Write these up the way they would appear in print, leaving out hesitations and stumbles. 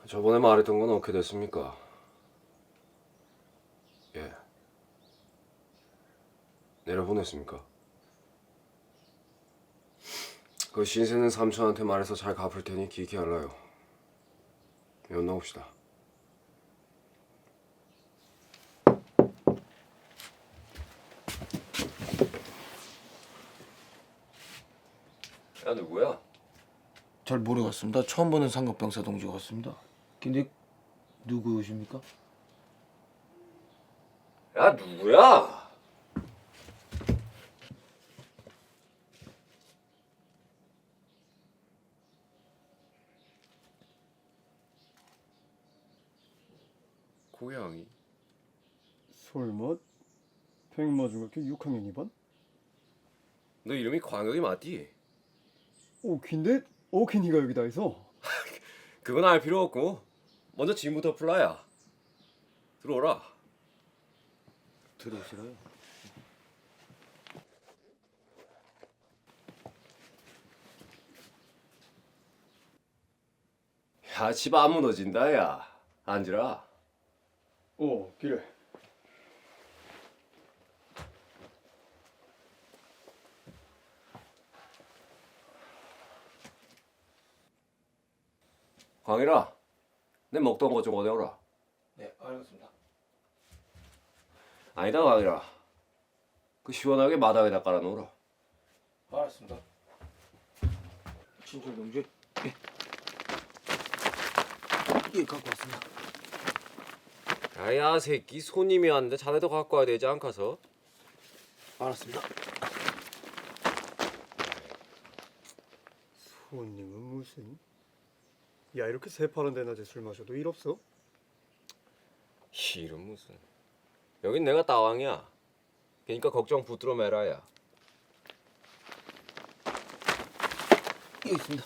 저번에 말했던 건 어떻게 됐습니까? 예. 내려보냈습니까? 그 신세는 삼촌한테 말해서 잘 갚을 테니 기기 할라요. 연나옵시다. 야, 누구야? 잘 모르겠습니다. 처음 보는 상급병사 동지 같습니다. 근데 누구십니까? 야, 누구야? 고양이. 설마 백마중학교 6학년 2반? 너 이름이 광혁이 맞디? 근데 니가 여기다 해서 그건 알 필요 없고 먼저 짐부터 풀라야. 들어오라. 들어오시라요. 야, 집 안 무너진다, 야. 앉으라. 그래. 광일아, 내 먹던 거 좀 얻어오라. 네, 알겠습니다. 아니다, 광일아. 그 시원하게 마당에다 깔아놓으라. 알았습니다. 진철 동지. 예. 예, 갖고 왔습니다. 야야, 새끼 손님이 왔는데 자네도 갖고 와야 되지 않겠어? 알았습니다. 손님은 무슨? 야, 이렇게 새파란 데 낮에 술 마셔도 일 없어? 이름 무슨. 여긴 내가 따왕이야. 그러니까 걱정 붙들어 매라야. 여기 있습니다.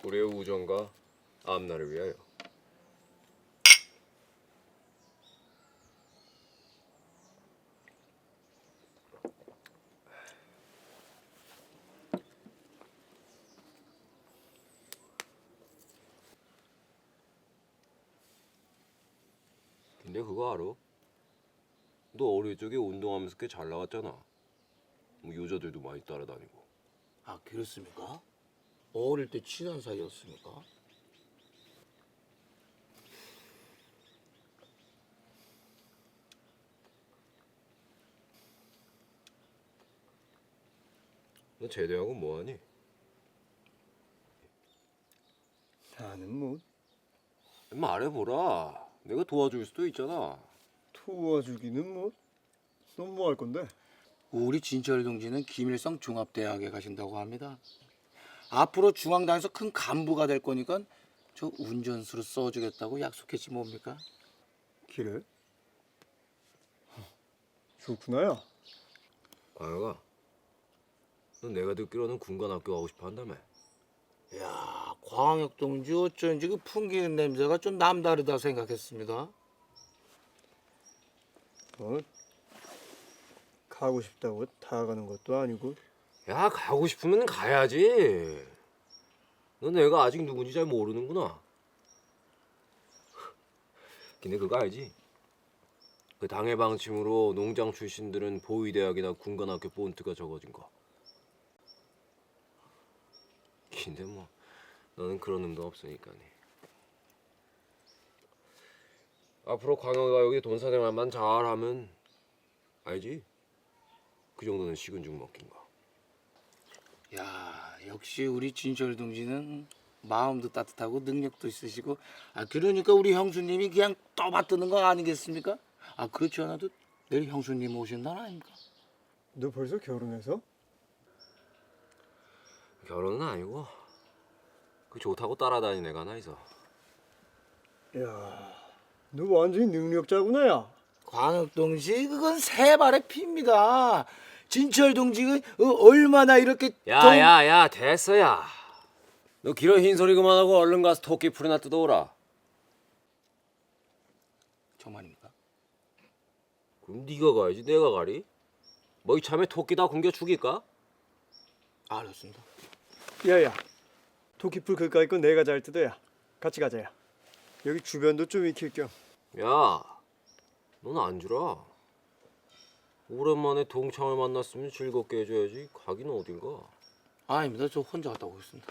우리의 우정과 앞날을 위하여. 근데 그거 알아? 너 어릴 적에 운동하면서 꽤 잘 나갔잖아. 뭐 여자들도 많이 따라다니고. 아, 그렇습니까? 어릴 때 친한 사이였습니까? 너 제대하고 뭐하니? 나는 뭐 말해보라. 내가 도와줄 수도 있잖아. 도와주기는 뭐 넌 뭐 할 건데? 우리 진철 동지는 김일성 종합대학에 가신다고 합니다. 앞으로 중앙당에서 큰 간부가 될 거니까 저 운전수로 써주겠다고 약속했지 뭡니까? 그래? 좋구나. 야. 광혁아, 넌 내가 듣기로는 군관학교 가고 싶어 한다며. 야, 광역 동지 어쩐지 그 풍기는 냄새가 좀 남다르다 생각했습니다. 가고 싶다고 다 가는 것도 아니고. 야, 가고 싶으면 가야지. 너 내가 아직 누군지 잘 모르는구나. 근데 그거 알지? 그 당의 방침으로 농장 출신들은 보위대학이나 군관학교 본트가 적어진 거. 근데 뭐 너는 그런 놈도 없으니까니. 앞으로 광혁이가 여기 돈사 생활만 잘하면 알지? 그 정도는 식은 죽 먹긴 거. 야, 역시 우리 진철 동지는 마음도 따뜻하고 능력도 있으시고, 아 그러니까 우리 형수님이 그냥 떠받드는 거 아니겠습니까? 아 그렇지 않아도 내일 형수님 오신다는 아닙니까? 너 벌써 결혼해서? 결혼은 아니고 그 좋다고 따라다니는 애가 하나 있어. 야, 너 완전히 능력자구나. 야. 광역 동지 그건 세 발의 피입니다. 진철 동지가 얼마나 이렇게 야야야, 됐어야. 너 길어 흰소리 그만하고 얼른 가서 토끼 풀이나 뜯어오라. 정말 그럼 네가 가야지 내가 가리? 뭐 이참에 토끼 다 굶겨 죽일까? 알았습니다. 야야, 토끼풀 그까이 거 내가 잘 뜯어야. 같이 가자야. 여기 주변도 좀 익힐 겸. 야, 넌 안 주라. 오랜만에 동창을 만났으면 즐겁게 해줘야지. 가긴 어딘가. 아닙니다. 저 혼자 갔다 오겠습니다.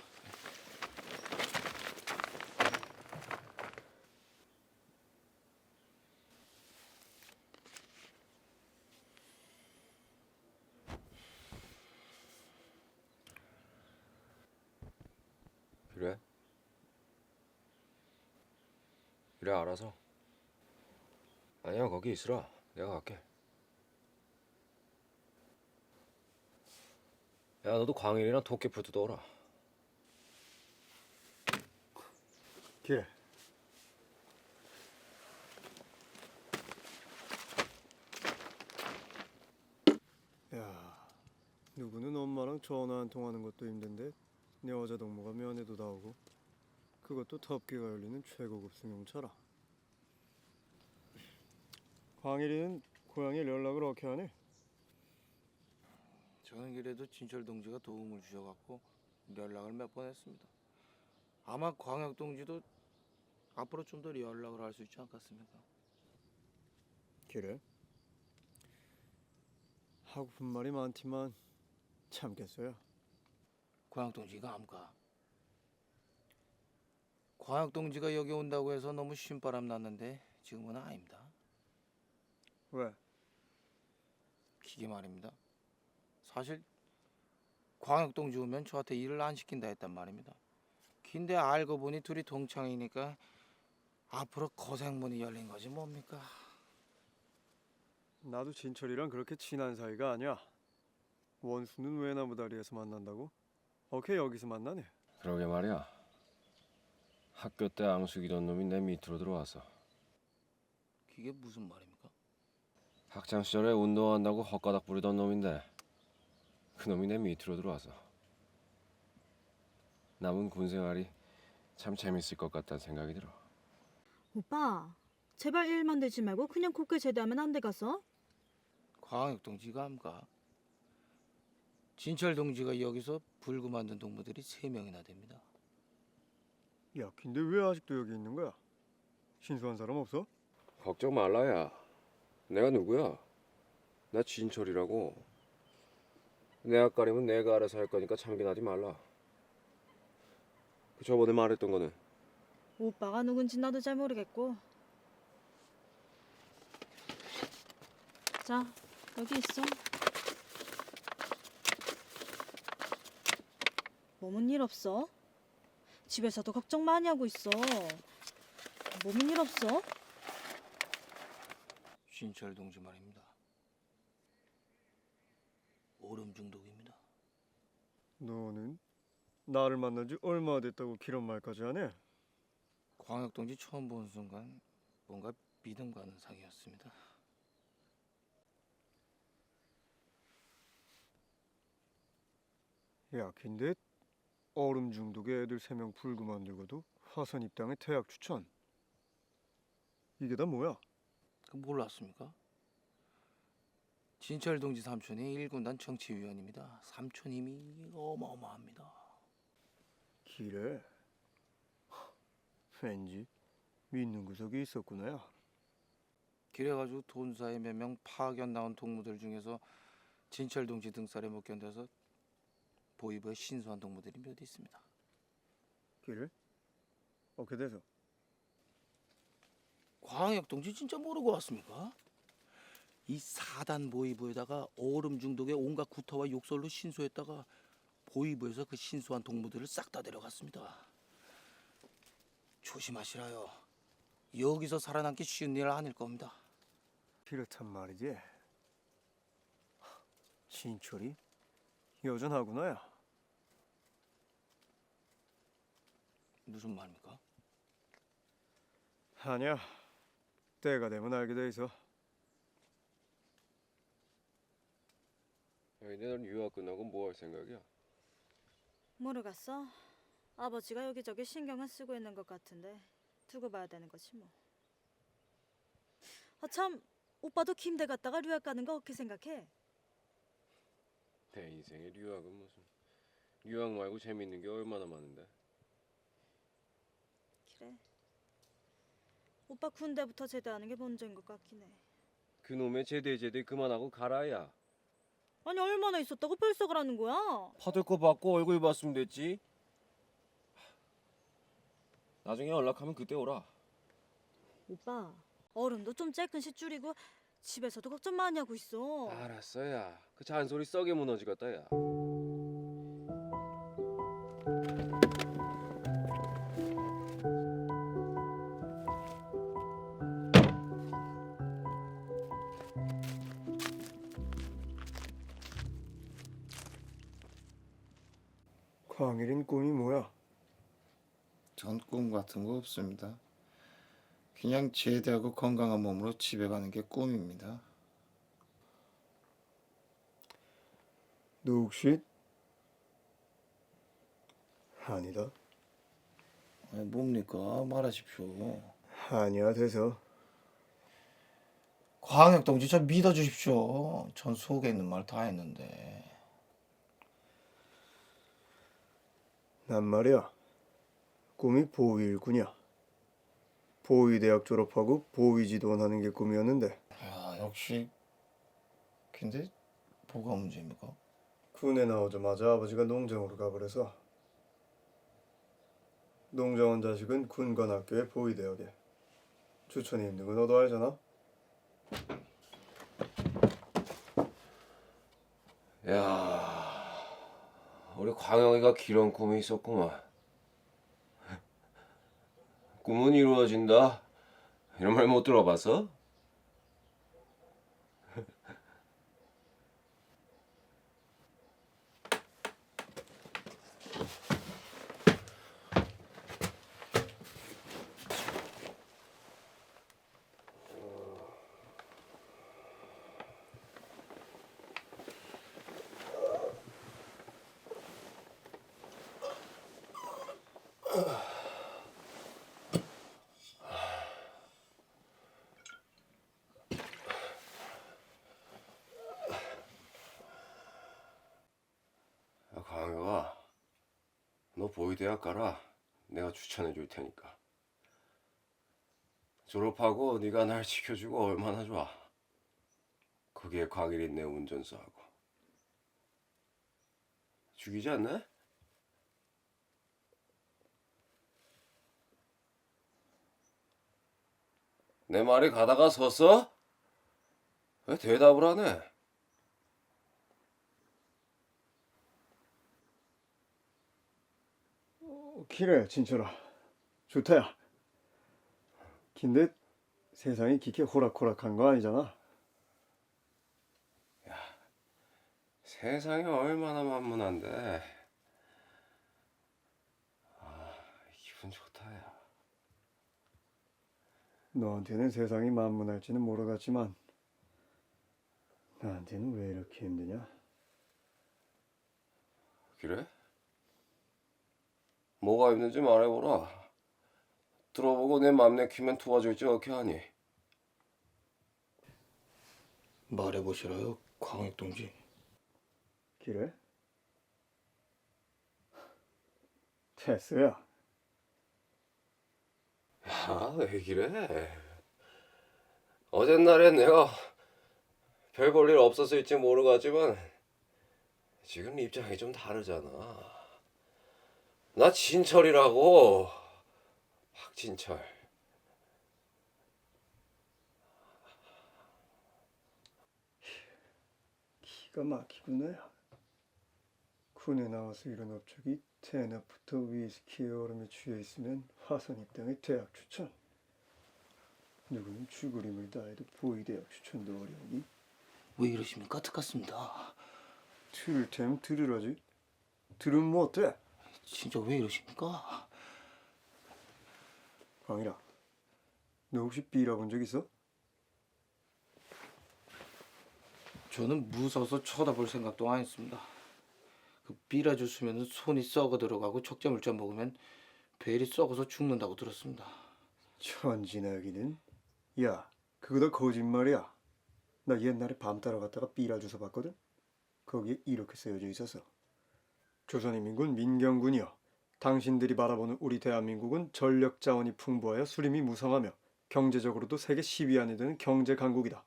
그래? 그래 알아서. 아니야 거기 있으라. 내가 갈게. 야 너도 광일이랑 토끼풀 뜯어오라. 그래. 야, 누구는 엄마랑 전화 한 통하는 것도 힘든데 내 여자 동무가 면회도 나오고 그것도 덮개가 열리는 최고급 승용차라. 광일이는 고향에 연락을 어떻게 하네? 저는 그래도 진철 동지가 도움을 주셔갖고 연락을 몇 번 했습니다. 아마 광혁 동지도 앞으로 좀 더 연락을 할 수 있지 않겠습니까? 그래? 하고픈 말이 많지만 참겠어요. 광혁 동지가 암가. 광혁 동지가 여기 온다고 해서 너무 신바람 났는데 지금은 아닙니다. 왜? 기계 말입니다. 사실 광혁 동지 오면 저한테 일을 안 시킨다 했단 말입니다. 근데 알고 보니 둘이 동창이니까 앞으로 고생문이 열린 거지 뭡니까? 나도 진철이랑 그렇게 친한 사이가 아니야. 원수는 외나무 다리에서 만난다고? 오케이 여기서 만나네. 그러게 말이야. 학교 때 앙숙이던 놈이 내 밑으로 들어와서 그게 무슨 말입니까? 학창 시절에 운동한다고 헛가닥 부리던 놈인데 그 놈이 내 밑으로 들어와서 남은 군 생활이 참 재밌을 것 같다는 생각이 들어. 오빠, 제발 일만 되지 말고 그냥 국회 제대하면 안 되겠어? 광혁 동지가 암가. 진철 동지가 여기서 불구 만든 동무들이 3명이나 됩니다. 야, 근데 왜 아직도 여기 있는 거야? 신수한 사람 없어? 걱정 말라야. 내가 누구야? 나 진철이라고. 내 앞가림은 내가 알아서 할 거니까 참견하지 말라. 그 저번에 말했던 거는 오빠가 누군지 나도 잘 모르겠고. 자, 여기 있어. 몸은 일 없어? 집에서도 걱정 많이 하고 있어. 몸은 일 없어? 진철 동지 말입니다. 오름 중독입니다. 너는 나를 만난 지 얼마 됐다고 그런 말까지 하네? 광혁 동지 처음 본 순간 뭔가 믿음 가는 상이었습니다. 야, 근데 얼음 중독에 애들 3명 불구 만들고도 화선 입당에 퇴학 추천. 이게 다 뭐야? 그 몰랐습니까? 진철 동지 삼촌이 1군단 정치위원입니다. 삼촌 힘이 어마어마합니다. 기래. 왠지 믿는 구석이 있었구나. 야. 그래가지고 돈사에 몇 명 파견 나온 동무들 중에서 진철 동지 등살에 못 견뎌서 보이부에 신수한 동무들이 몇 있습니다. 그래? 어떻게 돼서? 광혁 동지 진짜 모르고 왔습니까? 이 사단 보이부에다가 얼음 중독에 온갖 구타와 욕설로 신수했다가 보이부에서 그 신수한 동무들을 싹 다 데려갔습니다. 조심하시라요. 여기서 살아남기 쉬운 일 아닐 겁니다. 그렇단 말이지. 진철이 여전하구나. 야. 무슨 말입니까? 아니야. 때가 되면 알게 돼 있어. 근데 넌 유학 끝나고 뭐 할 생각이야? 모르겠어. 아버지가 여기저기 신경은 쓰고 있는 것 같은데 두고 봐야 되는 거지 뭐. 아 참, 오빠도 김대 갔다가 유학 가는 거 어떻게 생각해? 내 인생에 유학은 무슨. 유학 말고 재밌는 게 얼마나 많은데. 그래. 오빠 군대부터 제대하는 게 먼저인 것 같긴 해. 그놈의 제대 그만하고 가라야. 아니 얼마나 있었다고 벌써 그러는 거야? 받을 거 받고 얼굴 봤으면 됐지. 나중에 연락하면 그때 오라. 오빠 얼음도 좀 쬐끔씩 줄이고 집에서도 걱정 많이 하고 있어. 알았어 야. 그 잔소리 썩에 무너지겠다 야. 광일인 꿈이 뭐야? 전 꿈 같은 거 없습니다. 그냥 제대하고 건강한 몸으로 집에 가는 게 꿈입니다. 너 혹시 아니다. 아니, 뭡니까? 말하십시오. 아니야 돼서. 광역 동지 저 믿어주십시오. 전 속에 있는 말 다 했는데. 난 말이야. 꿈이 보위일꾼이야. 보위대학 졸업하고 보위지도원 하는 게 꿈이었는데 야, 역시. 근데 뭐가 문제입니까? 군에 나오자마자 아버지가 농장으로 가버려서 농장원 자식은 군관학교에 보위대학에. 추천이 힘든 거 너도 알잖아. 야, 우리 광영이가 그런 꿈이 있었구만. 꿈은 이루어진다. 이런 말 못 들어봤어? 야, 광영아, 너 보위대학 가라. 내가 추천해 줄 테니까. 졸업하고 네가 날 지켜주고 얼마나 좋아. 그게 광일이 내 운전수하고. 죽이지 않나? 내 말이 가다가 섰어? 왜 대답을 안 해? 그래 진철아. 좋다야. 근데 세상이 그렇게 호락호락한 거 아니잖아. 세상이 얼마나 만문한데. 아, 기분 좋다, 야. 너한테는 세상이 만문할지는 모르겠지만 나한테는 왜 이렇게 힘드냐? 그래? 뭐가 힘든지 말해보라. 들어보고 내 맘 내키면 도와줄지 어떻게 하니? 말해보시라요, 광역 동지. 그래? 됐어야. 야, 왜 그래? 어젯날엔 내가 별 볼 일 없었을지 모르겠지만 지금 입장이 좀 다르잖아. 나 진철이라고. 박진철. 기가 막히구나. 군에 나와서 이런 업적이 대낮부터 위스키에 얼음에 취해 있으면 화성 입당에 대학 추천. 누구는 죽으림을 다해도 보위대학 추천도 어려우니 왜 이러십니까? 특같습니다. 들을 테면 들으라지. 들으면 뭐 어때? 진짜 왜 이러십니까? 광일아, 너 혹시 삐라 본 적 있어? 저는 무서워서 쳐다볼 생각도 안 했습니다. 그 비라주 쓰면 손이 썩어 들어가고 적재물자 먹으면 벨이 썩어서 죽는다고 들었습니다. 천진하기는. 야, 그거 다 거짓말이야. 나 옛날에 밤 따라 갔다가 삐라 주워 봤거든. 거기에 이렇게 쓰여져 있었어. 조선인민군 민경군이여, 당신들이 바라보는 우리 대한민국은 전력 자원이 풍부하여 수림이 무성하며 경제적으로도 세계 10위 안에 드는 경제 강국이다.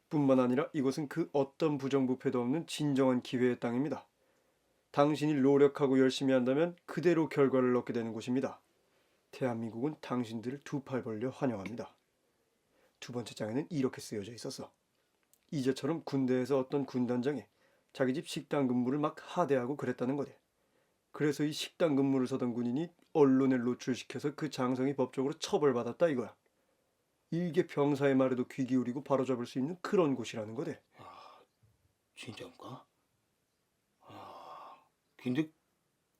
뿐만 아니라 이곳은 그 어떤 부정부패도 없는 진정한 기회의 땅입니다. 당신이 노력하고 열심히 한다면 그대로 결과를 얻게 되는 곳입니다. 대한민국은 당신들을 두 팔 벌려 환영합니다. 두 번째 장에는 이렇게 쓰여져 있었어. 이제처럼 군대에서 어떤 군단장이 자기 집 식당 근무를 막 하대하고 그랬다는 거지. 그래서 이 식당 근무를 서던 군인이 언론에 노출시켜서 그 장성이 법적으로 처벌받았다 이거야. 일개 병사의 말에도 귀 기울이고 바로잡을 수 있는 그런 곳이라는 거대. 진짜입니까? 근데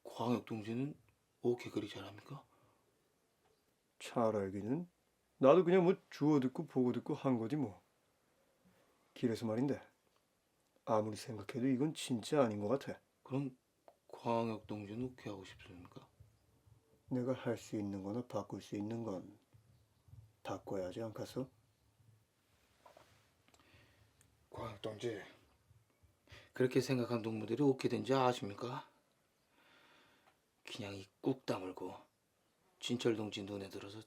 광역 동지는 어떻게 그리 잘합니까? 잘 알기는 나도 그냥 뭐 주워 듣고 보고 듣고 한 거지 뭐. 길에서 말인데 아무리 생각해도 이건 진짜 아닌 것 같아. 그럼 광역 동지는 어떻게 하고 싶습니까? 내가 할 수 있는 거나 바꿀 수 있는 건 바꿔야 하지 않겠어? 광역 동지, 그렇게 생각한 동무들이 어떻게 된지 아십니까? 그냥 이 꾹 다물고 진철 동지 눈에 들어서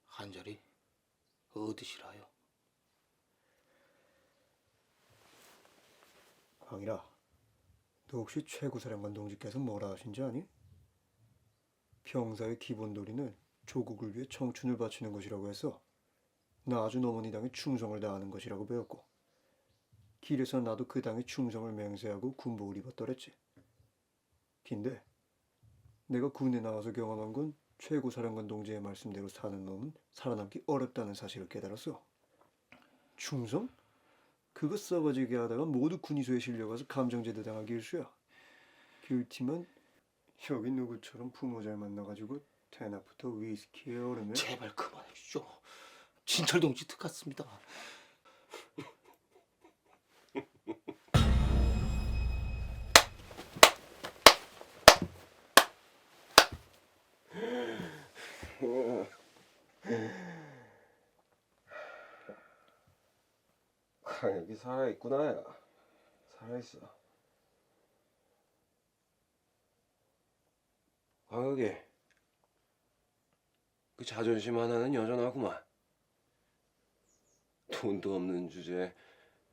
한 자리 얻으시라요. 광일아, 너 혹시 최고사령관 동지께서 뭐라 하신지 아니? 병사의 기본 도리는 조국을 위해 청춘을 바치는 것이라고 해서 나 아주 어머니 당에 충성을 다하는 것이라고 배웠고, 길에서 나도 그 당에 충성을 맹세하고 군복을 입었더랬지. 근데 내가 군에 나와서 경험한 건 최고사령관 동지의 말씀대로 사는 놈은 살아남기 어렵다는 사실을 깨달았어. 충성? 그거 썩어지게 하다가 모두 군의소에 실려가서 감정제대 당하기 일쑤야. 그렇지만 여기 누구처럼 부모 잘 만나가지고 대낮부터 위스키에 얼음에 제발 그만하시죠. 진철 동지 뜻 같습니다. 광역이 살아있구나. 야. 살아있어. 광역이 그 자존심 하나는 여전하구만. 돈도 없는 주제에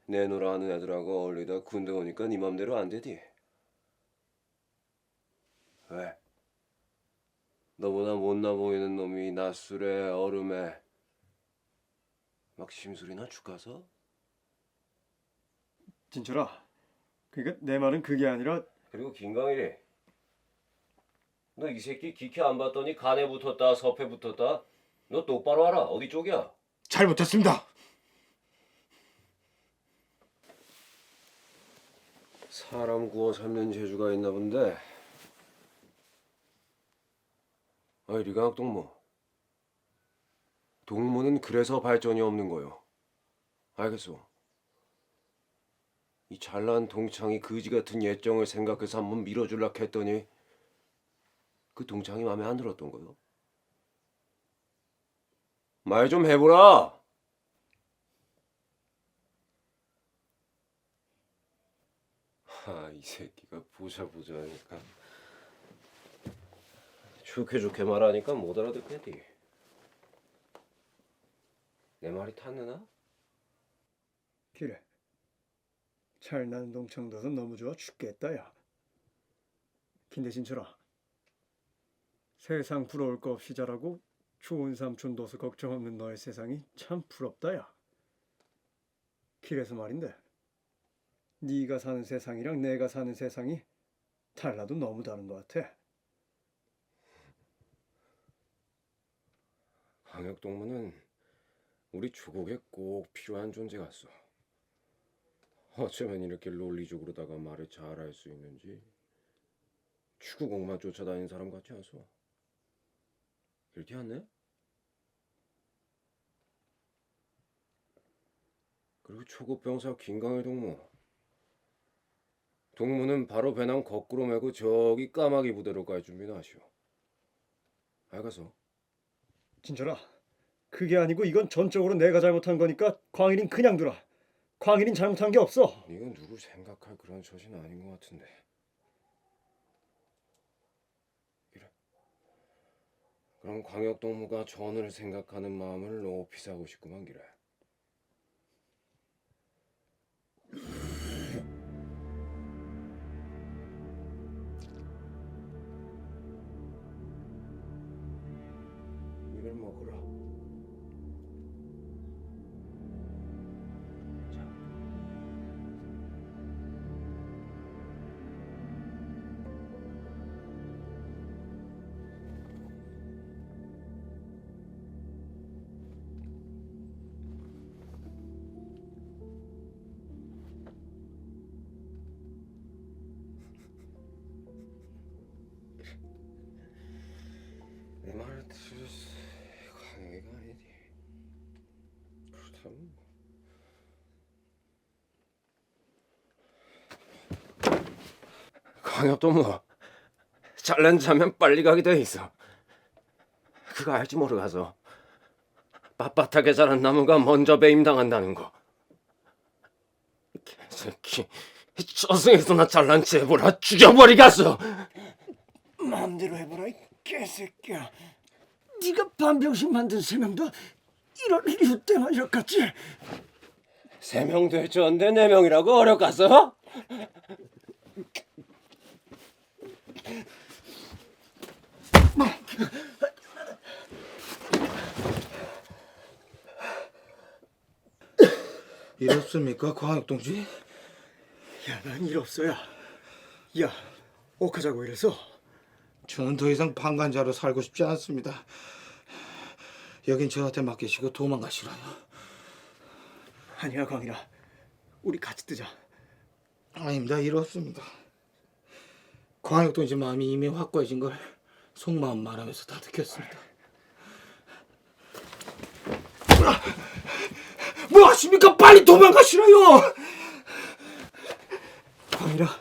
내놓으라 하는 애들하고 어울리다 군대 오니까 네 맘대로 안 되디. 왜? 너보다 못나 보이는 놈이 낮술에 얼음에 막 심술이나 죽가서? 진철아, 그러니까 내 말은 그게 아니라 그리고 김광일이 너 이 새끼 기캐 안 봤더니 간에 붙었다 섭에 붙었다. 너 똑바로 알아. 어디 쪽이야? 잘못했습니다. 사람 구워 삶는 재주가 있나 본데. 아이 리강학 동무. 동무는 그래서 발전이 없는 거요. 알겠소? 이 잘난 동창이 거지 같은 예정을 생각해서 한번 밀어줄라 했더니 그 동창이 마음에 안 들었던 거요. 말 좀 해보라. 이 새끼가 보자 하니까 좋게 말하니까 못 알아듣겠디. 내 말이 탔느나? 그래. 잘나는 동창 둬서 너무 좋아 죽겠다 야. 근데 진철아, 세상 부러울 거 없이 자라고 좋은 삼촌 둬서 걱정 없는 너의 세상이 참 부럽다 야. 그래서 말인데 네가 사는 세상이랑 내가 사는 세상이 달라도 너무 다른 것 같아. 광역동무는 우리 조국에 꼭 필요한 존재 같소. 어쩌면 이렇게 논리적으로다가 말을 잘할 수 있는지 추구공만 쫓아다니는 사람 같지 않소? 그렇지 않네? 그리고 초급 병사 김강일 동무는 바로 배낭 거꾸로 메고 저기 까마귀 부대로 갈 준비나 하시오. 알겠어? 진철아, 그게 아니고 이건 전적으로 내가 잘못한 거니까 광일인 그냥 두라. 광일인 잘못한 게 없어. 이건 누구 생각할 그런 처지는 아닌 것 같은데. 그래. 그럼 광역동무가 전을 생각하는 마음을 높이 사고 싶구만 기래. 이걸 먹으라. 자. 내 말을 들었어. 광역이가 아니니. 그렇다면 광역동무 잘난 자면 빨리 가게 돼 있어. 그거 알지 모르가서 빳빳하게 자란 나무가 먼저 배임당한다는 거. 개새끼 저승에서나 잘난 체 해보라. 죽여버리겠어. 마음대로 해보라 이 개새끼야. 네가 반병신 만든 세 명도 이런 이유 때문에 이렇겠지. 3명 될줄알았는데 4명이라고 어려갔어? 이렇습니까, 광역동지? 야, 난 일 없어야. 야, 옥하자고 이래서. 저는 더 이상 방관자로 살고 싶지 않습니다. 여긴 저한테 맡기시고 도망가시라요. 아니야, 광일아. 우리 같이 뜨자. 아닙니다, 이렇습니다. 광역동지 마음이 이미 확고해진 걸 속마음 말하면서 다 듣겠습니다. 뭐 하십니까? 빨리 도망가시라요! 광일아,